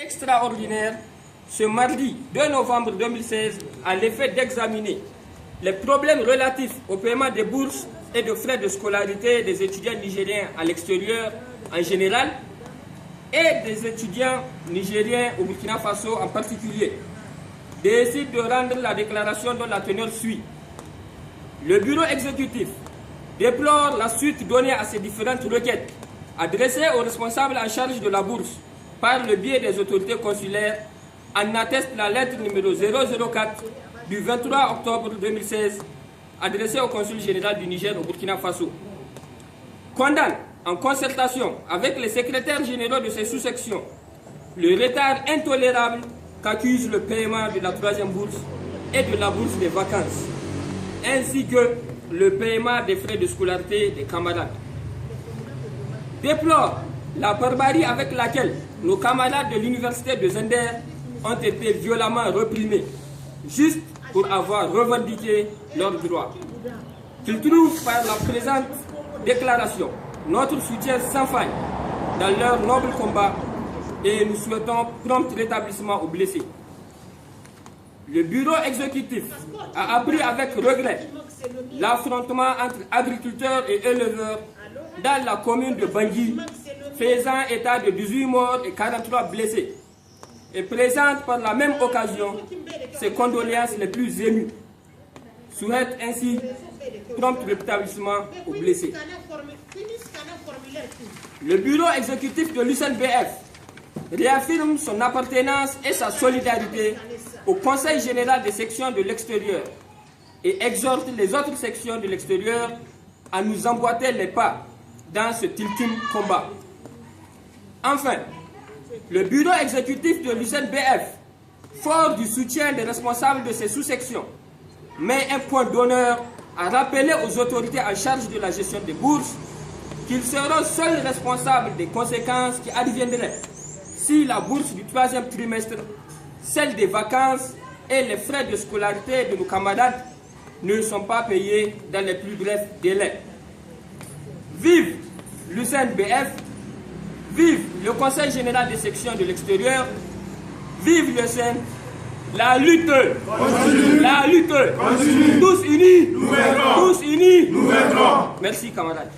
Extraordinaire, ce mardi 2 novembre 2016, à l'effet d'examiner les problèmes relatifs au paiement des bourses et de frais de scolarité des étudiants nigériens à l'extérieur en général et des étudiants nigériens au Burkina Faso en particulier, décide de rendre la déclaration dont la teneur suit. Le bureau exécutif déplore la suite donnée à ces différentes requêtes adressées aux responsables en charge de la bourse par le biais des autorités consulaires, en atteste la lettre numéro 004 du 23 octobre 2016 adressée au consul général du Niger au Burkina Faso. Condamne, en concertation avec les secrétaires généraux de ces sous-sections, le retard intolérable qu'accuse le paiement de la troisième bourse et de la bourse des vacances, ainsi que le paiement des frais de scolarité des camarades. Déplore la barbarie avec laquelle nos camarades de l'université de Zender ont été violemment reprimés, juste pour avoir revendiqué leurs droits. Qu'ils trouvent par la présente déclaration notre soutien sans faille dans leur noble combat et nous souhaitons prompt rétablissement aux blessés. Le bureau exécutif a appris avec regret l'affrontement entre agriculteurs et éleveurs dans la commune de Bangui, faisant état de 18 morts et 43 blessés, et présente par la même occasion ses condoléances les plus émues. Souhaite ainsi prompt rétablissement aux blessés. Le bureau exécutif de l'USNBF réaffirme son appartenance et sa solidarité au Conseil général des sections de l'extérieur et exhorte les autres sections de l'extérieur à nous emboîter les pas dans ce ultime combat. Enfin, le bureau exécutif de l'USNBF, fort du soutien des responsables de ces sous-sections, met un point d'honneur à rappeler aux autorités en charge de la gestion des bourses qu'ils seront seuls responsables des conséquences qui adviendraient si la bourse du troisième trimestre, celle des vacances et les frais de scolarité de nos camarades ne sont pas payés dans les plus brefs délais. Vive l'USNBF, vive le Conseil général des sections de l'extérieur, vive le SEN, la lutte continue, la lutte continue. Tous unis, nous vaincrons. Tous unis, nous vaincrons. Merci camarades.